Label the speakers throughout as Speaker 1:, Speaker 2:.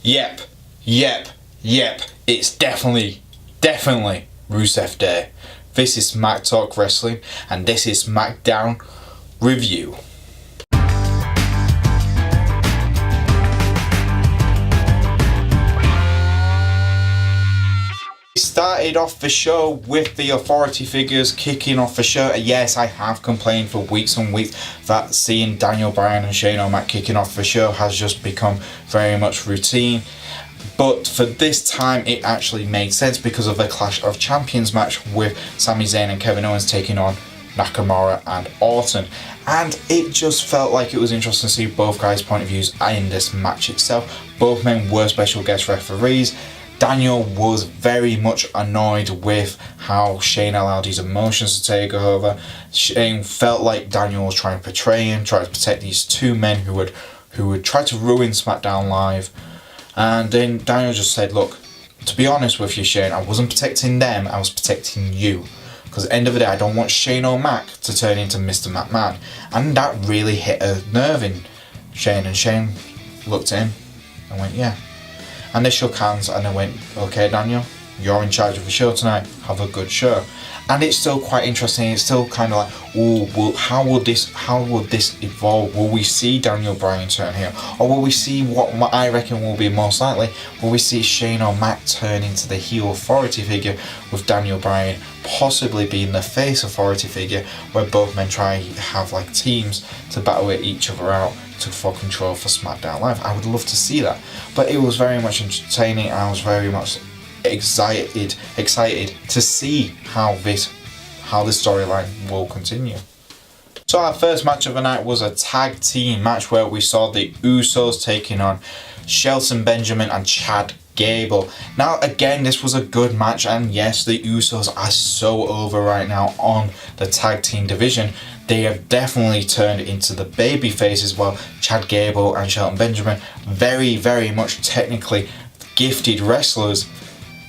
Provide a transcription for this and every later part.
Speaker 1: Yep, it's definitely Rusev Day. This is Smack Talk Wrestling, and this is SmackDown Review. We started off the show with the authority figures kicking off the show. Yes, I have complained for weeks and weeks that seeing Daniel Bryan and Shane O'Mac kicking off the show has just become very much routine. But for this time, it actually made sense because of the Clash of Champions match with Sami Zayn and Kevin Owens taking on Nakamura and Orton. And it just felt like it was interesting to see both guys' point of views in this match itself. Both men were special guest referees. Daniel was very much annoyed with how Shane allowed his emotions to take over. Shane felt like Daniel was trying to portray him, trying to protect these two men who would try to ruin SmackDown Live. And then Daniel just said, look, to be honest with you, Shane, I wasn't protecting them, I was protecting you. Because at the end of the day, I don't want Shane O'Mac to turn into Mr. McMahon. And that really hit a nerve in Shane. And Shane looked at him and went, yeah. And they shook hands and they went, okay, Daniel, you're in charge of the show tonight, have a good show. And it's still quite interesting. It's still kind of like, oh, well, how will this evolve? Will we see Daniel Bryan turn heel, or will we see what I reckon will be most likely? Will we see Shane O'Mac turn into the heel authority figure, with Daniel Bryan possibly being the face authority figure, where both men try to have like teams to battle each other out for control for SmackDown Live? I would love to see that, but it was very much entertaining. And I was very much excited to see how this storyline will continue. So our first match of the night was a tag team match where we saw the Usos taking on Shelton Benjamin and Chad Gable. Now again, this was a good match, and yes, the Usos are so over right now on the tag team division. They have definitely turned into the baby faces, while Chad Gable and Shelton Benjamin, very much technically gifted wrestlers.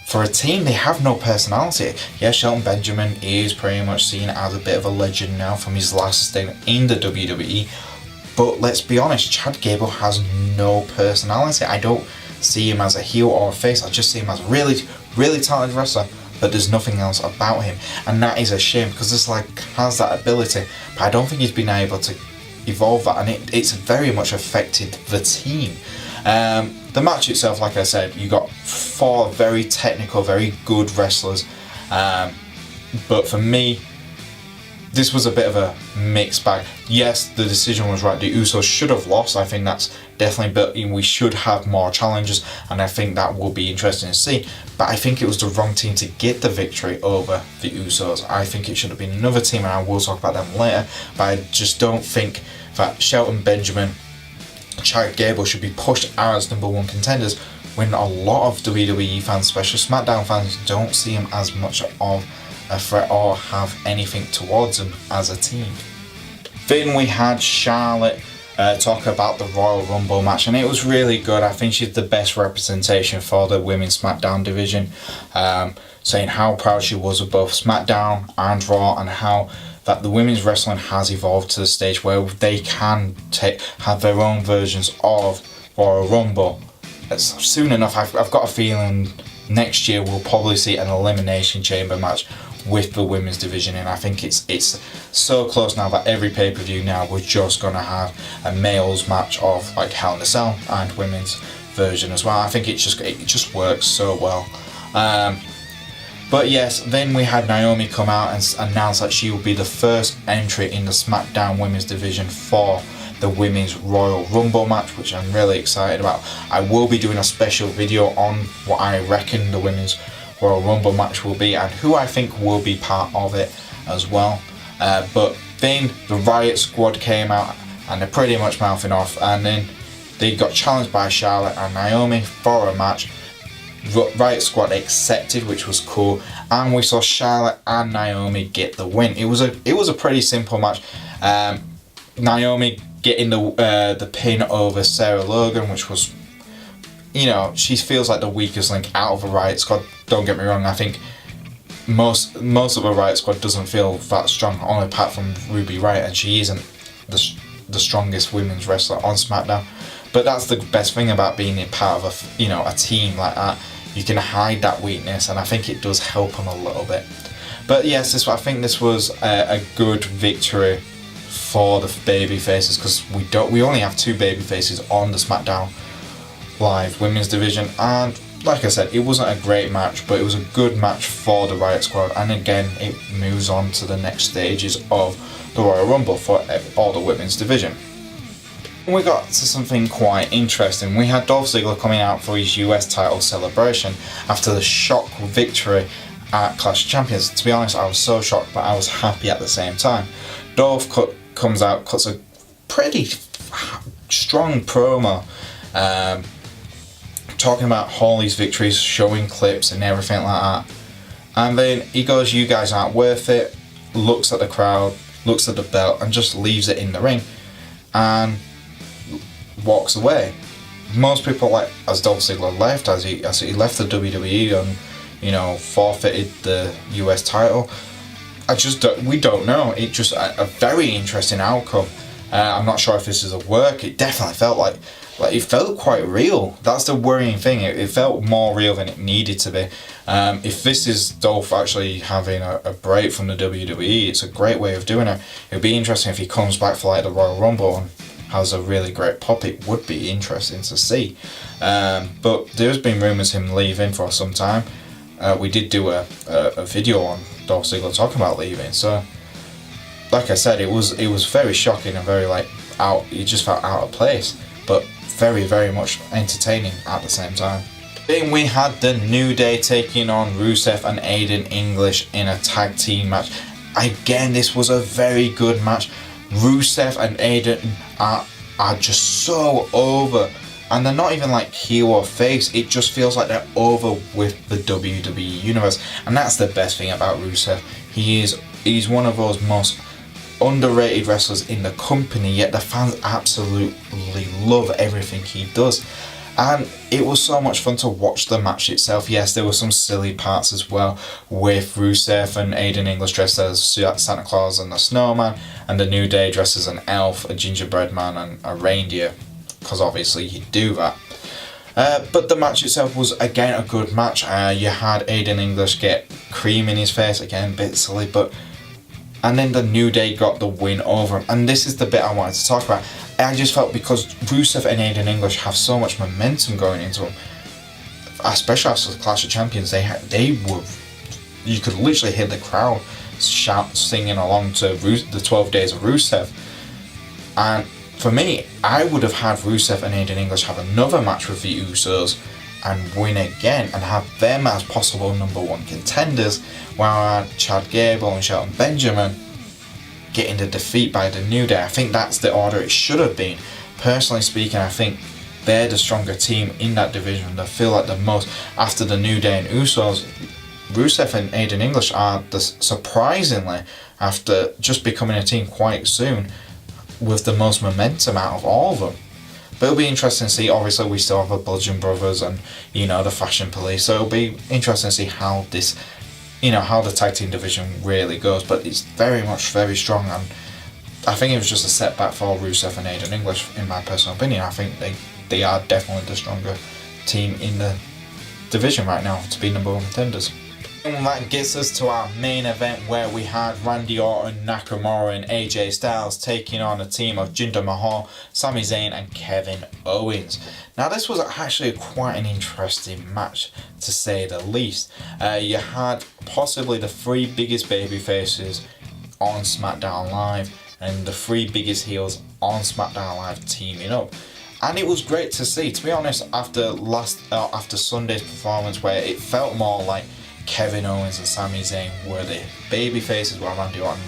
Speaker 1: For a team, they have no personality. Yes, Shelton Benjamin is pretty much seen as a bit of a legend now from his last stint in the WWE. But let's be honest, Chad Gable has no personality. I don't see him as a heel or a face. I just see him as a really talented wrestler, but there's nothing else about him. And that is a shame, because this has that ability, but I don't think he's been able to evolve that, and it's very much affected the team. The match itself, like I said, you got 4 very technical, very good wrestlers, but for me, this was a bit of a mixed bag. Yes, the decision was right. The Usos should have lost. I think that's definitely, but we should have more challenges, and I think that will be interesting to see. But I think it was the wrong team to get the victory over the Usos. I think it should have been another team, and I will talk about them later, but I just don't think that Shelton Benjamin, Chad Gable should be pushed as #1 contenders, when a lot of WWE fans, especially SmackDown fans, don't see him as much of a threat or have anything towards him as a team. Then we had Charlotte talk about the Royal Rumble match, and it was really good. I think she's the best representation for the women's SmackDown division, saying how proud she was of both SmackDown and Raw, and how that the women's wrestling has evolved to the stage where they can have their own versions of Royal Rumble. Soon enough, I've got a feeling next year we'll probably see an Elimination Chamber match with the women's division, and I think it's so close now that every pay-per-view now we're just gonna have a males match of like Hell in a Cell and women's version as well. I think it just works so well. But yes, then we had Naomi come out and announce that she will be the first entry in the SmackDown Women's division for the Women's Royal Rumble match, which I'm really excited about. I will be doing a special video on what I reckon the Women's Royal Rumble match will be and who I think will be part of it as well. But then the Riot Squad came out and they're pretty much mouthing off, and then they got challenged by Charlotte and Naomi for a match. Riot Squad accepted, which was cool, and we saw Charlotte and Naomi get the win. It was a pretty simple match. Naomi getting the pin over Sarah Logan, which was, she feels like the weakest link out of the Riot Squad. Don't get me wrong, I think most of the Riot Squad doesn't feel that strong, only apart from Ruby Riott, and she isn't the strongest women's wrestler on SmackDown. But that's the best thing about being a part of a team like that. You can hide that weakness, and I think it does help him a little bit. But yes, I think this was a good victory for the baby faces, because we only have 2 baby faces on the SmackDown Live Women's Division, and like I said, it wasn't a great match, but it was a good match for the Riot Squad, and again, it moves on to the next stages of the Royal Rumble for all the Women's Division. We got to something quite interesting. We had Dolph Ziggler coming out for his US title celebration after the shock victory at Clash of Champions. To be honest, I was so shocked, but I was happy at the same time. Dolph comes out, cuts a pretty strong promo, talking about all these victories, showing clips and everything like that. And then he goes, "You guys aren't worth it," looks at the crowd, looks at the belt, and just leaves it in the ring and walks away. Most people, like, as Dolph Ziggler left, as he left the WWE and forfeited the US title, we don't know. It just a very interesting outcome. I'm not sure if this is a work. It definitely felt like it felt quite real. That's the worrying thing. It felt more real than it needed to be. If this is Dolph actually having a break from the WWE, it's a great way of doing it. It'd be interesting if he comes back for like the Royal Rumble and has a really great pop. It would be interesting to see. But there's been rumours him leaving for some time. We did do a video on Dolph Ziggler talking about leaving. So, like I said, it was very shocking and very out. It just felt out of place, but very, very much entertaining at the same time. Then we had the New Day taking on Rusev and Aiden English in a tag team match. Again, this was a very good match. Rusev and Aiden are just so over, and they're not even like heel or face. It just feels like they're over with the WWE universe, and that's the best thing about Rusev. He's one of those most underrated wrestlers in the company, yet the fans absolutely love everything he does. And it was so much fun to watch the match itself. Yes, there were some silly parts as well, with Rusev and Aiden English dressed as Santa Claus and the Snowman, and the New Day dressed as an elf, a gingerbread man, and a reindeer, because obviously he'd do that. But the match itself was, again, a good match. You had Aiden English get cream in his face, again, a bit silly, and then the New Day got the win over him. And this is the bit I wanted to talk about. I just felt, because Rusev and Aiden English have so much momentum going into them, especially after the Clash of Champions, they were, you could literally hear the crowd singing along to the 12 Days of Rusev. And for me, I would have had Rusev and Aiden English have another match with the Usos and win again, and have them as possible #1 contenders, while Chad Gable and Shelton Benjamin getting the defeat by the New Day. I think that's the order it should have been. Personally speaking, I think they're the stronger team in that division. They feel like the most, after the New Day and Usos, Rusev and Aiden English are surprisingly, after just becoming a team quite soon, with the most momentum out of all of them. But it'll be interesting to see. Obviously, we still have the Bludgeon Brothers and the Fashion Police, so it'll be interesting to see how this, how the tag team division really goes. But it's very much very strong, and I think it was just a setback for Rusev and Aiden English, in my personal opinion. I think they are definitely the stronger team in the division right now to be #1 contenders. And that gets us to our main event, where we had Randy Orton, Nakamura and AJ Styles taking on a team of Jinder Mahal, Sami Zayn and Kevin Owens. Now, this was actually quite an interesting match, to say the least. You had possibly the 3 biggest babyfaces on SmackDown Live and the 3 biggest heels on SmackDown Live teaming up. And it was great to see. To be honest, after Sunday's performance, where it felt more like Kevin Owens and Sami Zayn were the baby faces, while Randy Orton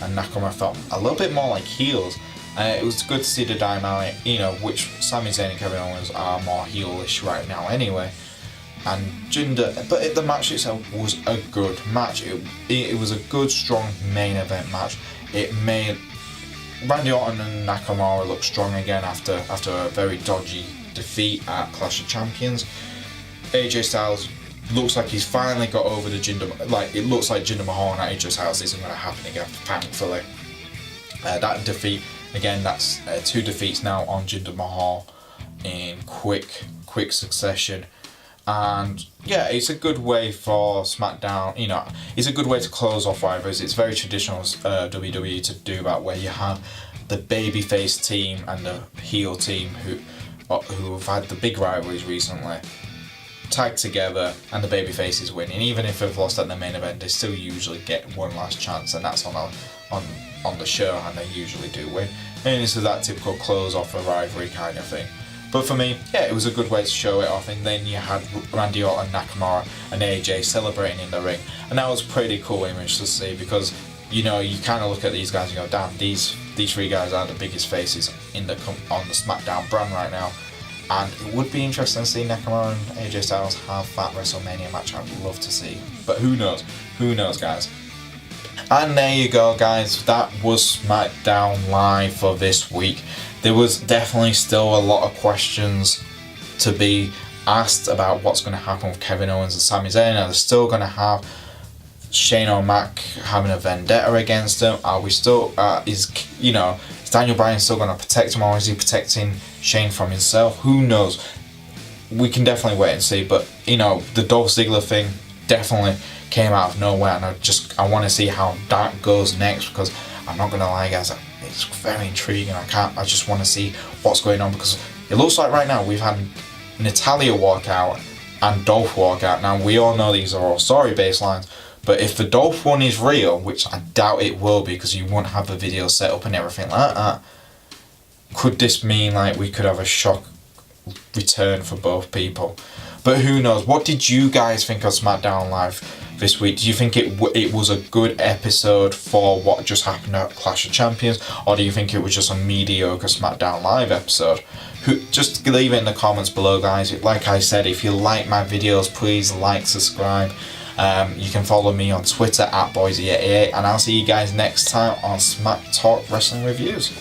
Speaker 1: and Nakamura felt a little bit more like heels. It was good to see the dynamic, which Sami Zayn and Kevin Owens are more heelish right now anyway. And but the match itself was a good match. It was a good, strong main event match. It made Randy Orton and Nakamura look strong again after a very dodgy defeat at Clash of Champions. AJ Styles looks like he's finally got over the Jinder. It looks like Jinder Mahal and AJ Styles isn't going to happen again, thankfully. That defeat, again, that's 2 defeats now on Jinder Mahal in quick succession. And yeah, it's a good way for SmackDown, it's a good way to close off rivalries. It's very traditional WWE to do that, where you have the babyface team and the heel team who have had the big rivalries recently tag together, and the babyfaces win. And even if they've lost at the main event, they still usually get one last chance, and that's on the show, and they usually do win. And this is that typical close off a rivalry kind of thing. But for me, yeah, it was a good way to show it off. And then you had Randy Orton, Nakamura, and AJ celebrating in the ring, and that was a pretty cool image to see, because you kind of look at these guys and go, damn, these three guys are the biggest faces on the SmackDown brand right now. And it would be interesting to see Nakamura and AJ Styles have that WrestleMania match. I'd love to see, but who knows? Who knows, guys? And there you go, guys. That was SmackDown Live for this week. There was definitely still a lot of questions to be asked about what's going to happen with Kevin Owens and Sami Zayn. Are they still going to have Shane O'Mac having a vendetta against them? Are we still, is Daniel Bryan still going to protect him, or is he protecting Shane from himself? Who knows? We can definitely wait and see. But, the Dolph Ziggler thing definitely came out of nowhere, and I want to see how that goes next, because I'm not going to lie, guys, it's very intriguing. I just want to see what's going on, because it looks like right now we've had Natalya walk out and Dolph walk out. Now, we all know these are all story baselines, but if the Dolph one is real, which I doubt it will be, because you won't have the video set up and everything like that, could this mean like we could have a shock return for both people? But who knows? What did you guys think of SmackDown Live this week? Do you think it was a good episode for what just happened at Clash of Champions, or do you think it was just a mediocre SmackDown Live episode? Just leave it in the comments below, guys. Like I said, if you like my videos, please like, subscribe. You can follow me on Twitter @Boise88, and I'll see you guys next time on Smack Talk Wrestling Reviews.